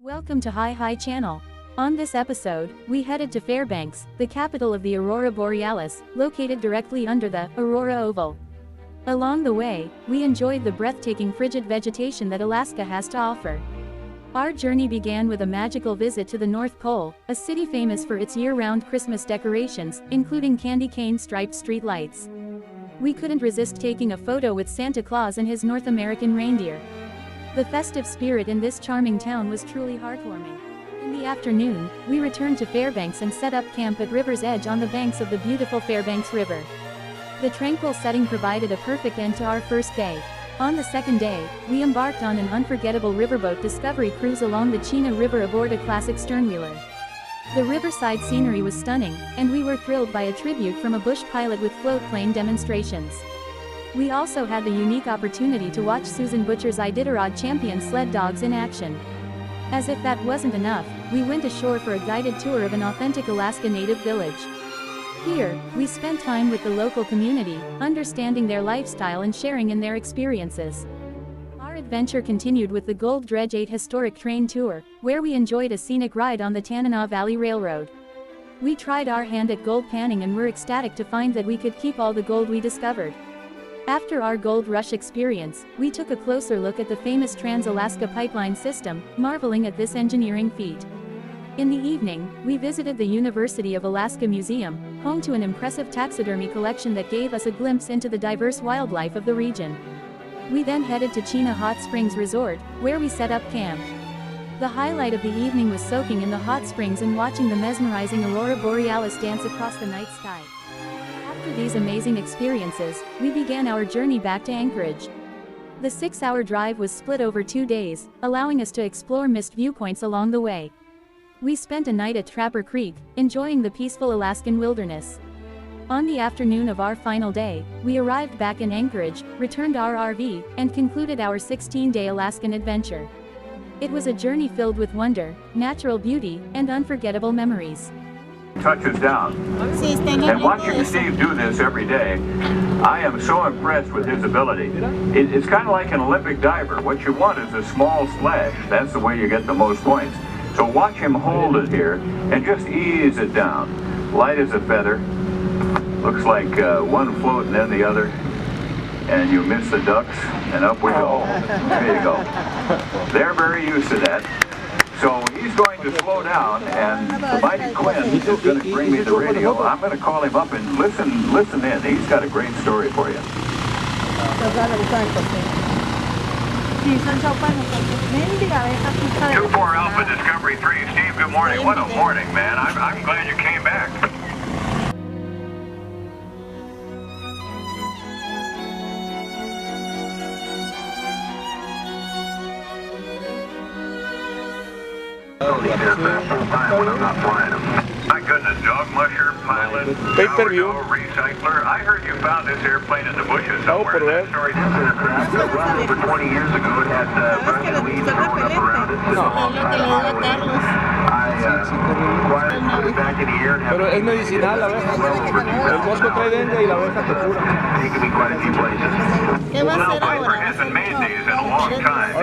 Welcome to Hi Channel. On this episode, we headed to Fairbanks, the capital of the Aurora Borealis, located directly under the Aurora Oval. Along the way, we enjoyed the breathtaking frigid vegetation that Alaska has to offer. Our journey began with a magical visit to the North Pole, a city famous for its year-round Christmas decorations, including candy cane-striped street lights. We couldn't resist taking a photo with Santa Claus and his North American reindeer. The festive spirit in this charming town was truly heartwarming. In the afternoon, we returned to Fairbanks and set up camp at river's edge on the banks of the beautiful Fairbanks River. The tranquil setting provided a perfect end to our first day. On the second day, we embarked on an unforgettable riverboat discovery cruise along the Chena River aboard a classic sternwheeler. The riverside scenery was stunning, and we were thrilled by a tribute from a bush pilot with float plane demonstrations. We also had the unique opportunity to watch Susan Butcher Iditarod champion sled dogs in action. As if that wasn't enough, we went ashore for a guided tour of an authentic Alaska Native village. Here, we spent time with the local community, understanding their lifestyle and sharing in their experiences. Our adventure continued with the Gold Dredge 8 historic train tour, where we enjoyed a scenic ride on the Tanana Valley Railroad. We tried our hand at gold panning and were ecstatic to find that we could keep all the gold we discovered. After our gold rush experience, we took a closer look at the famous Trans-Alaska Pipeline system, marveling at this engineering feat. In the evening, we visited the University of Alaska Museum, home to an impressive taxidermy collection that gave us a glimpse into the diverse wildlife of the region. We then headed to Chena Hot Springs Resort, where we set up camp. The highlight of the evening was soaking in the hot springs and watching the mesmerizing Aurora Borealis dance across the night sky. After these amazing experiences, we began our journey back to Anchorage. The 6-hour drive was split over 2 days, allowing us to explore missed viewpoints along the way. We spent a night at Trapper Creek, enjoying the peaceful Alaskan wilderness. On the afternoon of our final day, we arrived back in Anchorage, returned our RV, and concluded our 16-day Alaskan adventure. It was a journey filled with wonder, natural beauty, and unforgettable memories. Touches down. And watching Steve do this every day, I am so impressed with his ability. It's kind of like an Olympic diver. What you want is a small splash. That's the way you get the most points. So watch him hold it here and just ease it down. Light as a feather. Looks like one float and then the other. And you miss the ducks and up we go. There you go. They're very used to that. So he's going to slow down, and the mighty Quinn is going to bring me the radio. I'm going to call him up and listen in. He's got a great story for you. 2-4 Alpha Discovery 3. Steve, good morning. What a morning, man. I'm glad you came back. My goodness, dog musher, pilot, sourdough, recycler. I heard you found this airplane in the bushes somewhere. That story is aircraft that was over 20 years ago. It had brush and leaves growing up around it. I acquired it back in the air. Pero es medicinal la abeja. El bosco trae dengue y la abeja te cura. Taking me quite a few places. Now, Viper hasn't made these in a long time.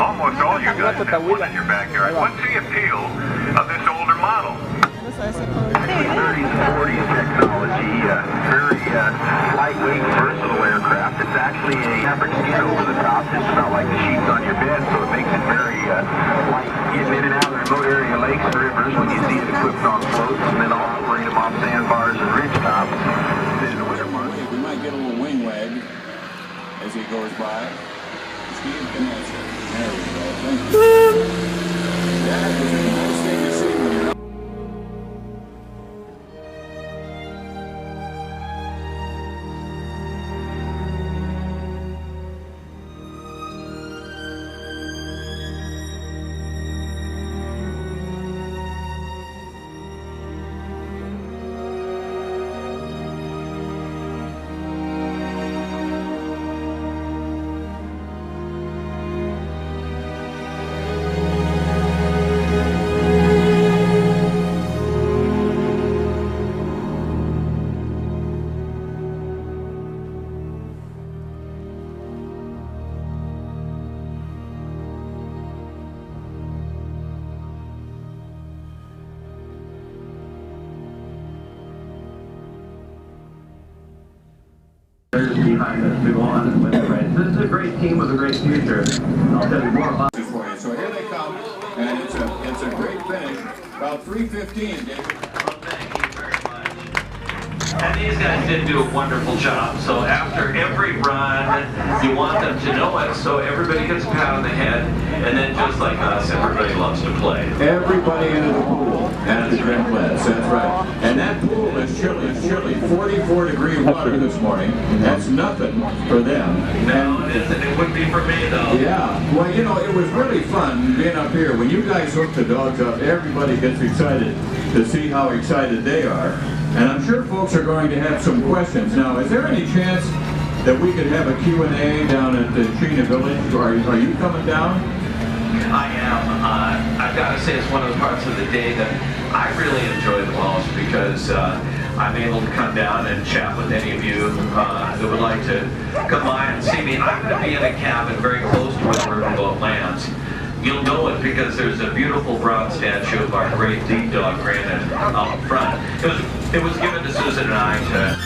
Almost all you guys have one in your backyard. What's the appeal of this older model? 30s and 40s technology, very lightweight, versatile aircraft. It's actually a cappuccino over the top, just about like the sheets on your bed, so it makes it very light. Getting in and out of the remote area lakes and rivers when you see it equipped on floats, and then operating them off sandbars and ridge tops. Then in the winter months, we might get a little wing wag as he goes by. Steve can answer. There we go. Thank you. That is a nice thing to see when you're behind us to go on and win the race. This is a great team with a great future. I'll tell you more about it for you. So here they come, and it's a great finish. About 3:15, David. Well, thank you very much. And these guys did do a wonderful job. So after every run, you want them to know it, so everybody gets a pat on the head, and then just like us, everybody loves to play. Everybody into the pool at the Tranquil. That's right. And that pool is chilly, 44-degree water this morning. That's nothing for them. No, it isn't. It wouldn't be for me, though. Yeah. Well, you know, it was really fun being up here. When you guys hook the dogs up, everybody gets excited to see how excited they are. And I'm sure folks are going to have some questions. Now, is there any chance that we could have a Q&A down at the Chena Village? Are you coming down? I am. I've got to say it's one of the parts of the day that I really enjoy the most because I'm able to come down and chat with any of you that would like to come by and see me. I'm going to be in a cabin very close to where Riverboat lands. You'll know it because there's a beautiful bronze statue of our great lead dog, Granite, out front. It was given to Susan and I to...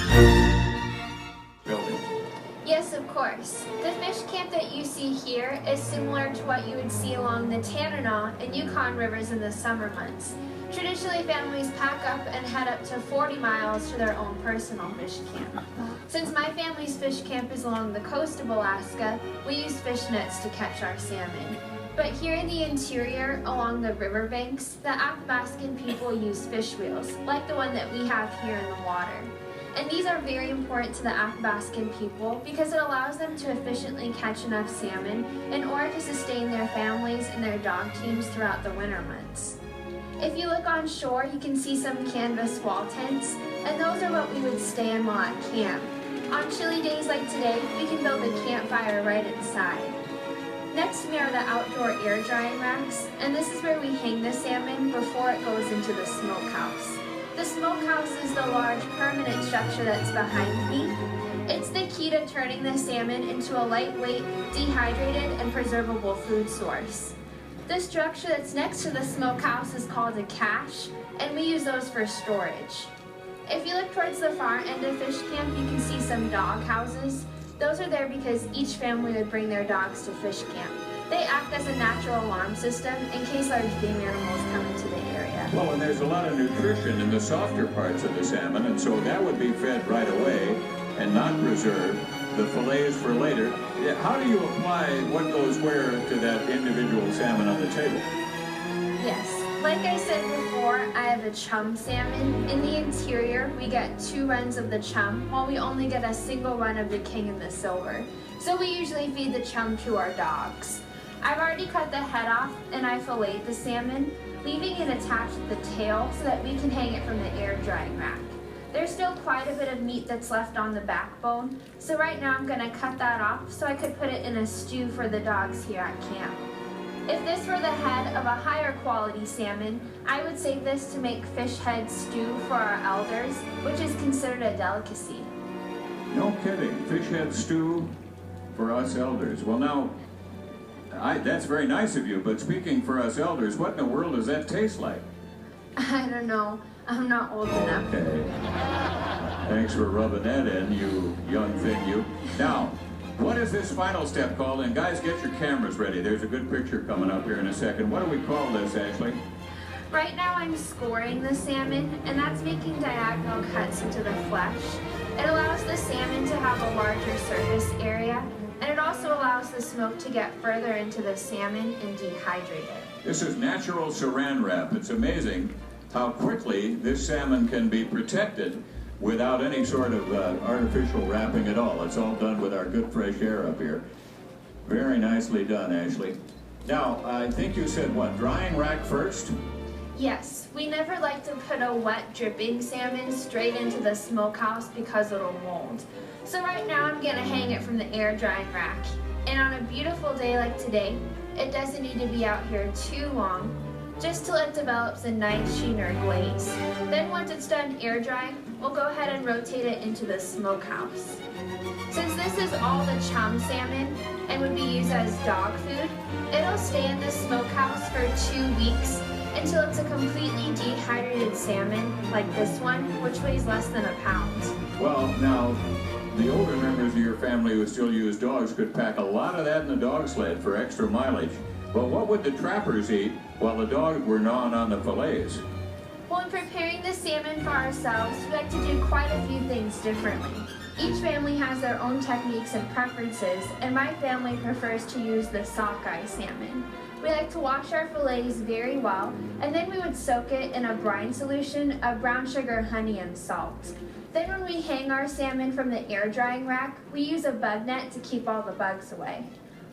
Yes, of course. The fish camp that you see here is similar to what you would see along the Tanana and Yukon rivers in the summer months. Traditionally, families pack up and head up to 40 miles to their own personal fish camp. Since my family's fish camp is along the coast of Alaska, we use fish nets to catch our salmon. But here in the interior, along the riverbanks, the Athabascan people use fish wheels, like the one that we have here in the water. And these are very important to the Athabascan people because it allows them to efficiently catch enough salmon in order to sustain their families and their dog teams throughout the winter months. If you look on shore, you can see some canvas wall tents, and those are what we would stay in while at camp. On chilly days like today, we can build a campfire right inside. Next to me are the outdoor air drying racks, and this is where we hang the salmon before it goes into the smokehouse. The smokehouse is the large permanent structure that's behind me. It's the key to turning the salmon into a lightweight, dehydrated, and preservable food source. The structure that's next to the smokehouse is called a cache, and we use those for storage. If you look towards the far end of fish camp, you can see some dog houses. Those are there because each family would bring their dogs to fish camp. They act as a natural alarm system in case large game animals come into the area. Well, and there's a lot of nutrition in the softer parts of the salmon, and so that would be fed right away and not preserved. The fillets for later. How do you apply what goes where to that individual salmon on the table? Yes. Like I said before, I have a chum salmon. In the interior, we get 2 runs of the chum, while we only get a single run of the king and the silver. So we usually feed the chum to our dogs. I've already cut the head off and I filleted the salmon, leaving it attached to the tail so that we can hang it from the air drying rack. There's still quite a bit of meat that's left on the backbone, so right now I'm going to cut that off so I could put it in a stew for the dogs here at camp. If this were the head of a higher quality salmon, I would save this to make fish head stew for our elders, which is considered a delicacy. No kidding. Fish head stew for us elders. Well, now, that's very nice of you, but speaking for us elders, what in the world does that taste like? I don't know. I'm not old enough. Okay. Thanks for rubbing that in, you young thing, you. Now, what is this final step called? And guys, get your cameras ready. There's a good picture coming up here in a second. What do we call this, Ashley? Right now I'm scoring the salmon, and that's making diagonal cuts into the flesh. It allows the salmon to have a larger surface area, and it also allows the smoke to get further into the salmon and dehydrate it. This is natural saran wrap. It's amazing how quickly this salmon can be protected without any sort of artificial wrapping at all. It's all done with our good fresh air up here. Very nicely done, Ashley. Now, I think you said what, drying rack first? Yes, we never like to put a wet dripping salmon straight into the smokehouse because it'll mold. So right now I'm gonna hang it from the air drying rack. And on a beautiful day like today, it doesn't need to be out here too long, just till it develops a nice sheen or glaze. Then once it's done air drying, we'll go ahead and rotate it into the smokehouse. Since this is all the chum salmon and would be used as dog food, it'll stay in the smokehouse for 2 weeks until it's a completely dehydrated salmon like this one, which weighs less than a pound. Well, now, the older members of your family who still use dogs could pack a lot of that in the dog sled for extra mileage. But what would the trappers eat while the dogs were gnawing on the fillets? When preparing the salmon for ourselves, we like to do quite a few things differently. Each family has their own techniques and preferences, and my family prefers to use the sockeye salmon. We like to wash our fillets very well, and then we would soak it in a brine solution of brown sugar, honey, and salt. Then when we hang our salmon from the air drying rack, we use a bug net to keep all the bugs away.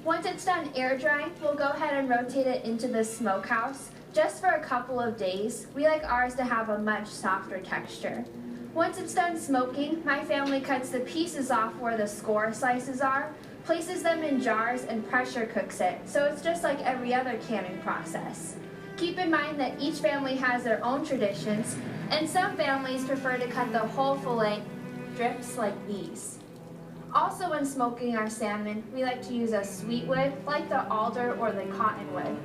Once it's done air drying, we'll go ahead and rotate it into the smokehouse just for a couple of days. We like ours to have a much softer texture. Once it's done smoking, my family cuts the pieces off where the score slices are, places them in jars, and pressure cooks it, so it's just like every other canning process. Keep in mind that each family has their own traditions, and some families prefer to cut the whole fillet strips like these. Also, when smoking our salmon, we like to use a sweetwood like the alder or the cottonwood.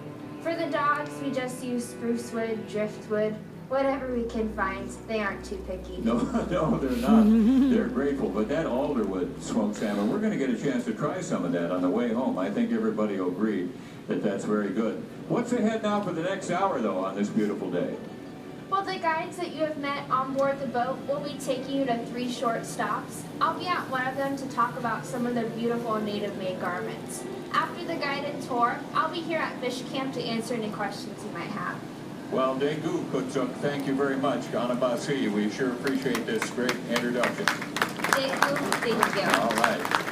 For the dogs, we just use spruce wood, driftwood, whatever we can find. They aren't too picky. No, they're not. They're grateful. But that alderwood smoked salmon, we're going to get a chance to try some of that on the way home. I think everybody will agree that that's very good. What's ahead now for the next hour, though, on this beautiful day? Well, the guides that you have met on board the boat will be taking you to 3 short stops. I'll be at one of them to talk about some of the beautiful native-made garments. After the guided tour, I'll be here at Fish Camp to answer any questions you might have. Well, Daegu Kutsuk, thank you very much. Ganabasi, we sure appreciate this great introduction. Daegu, thank you. All right.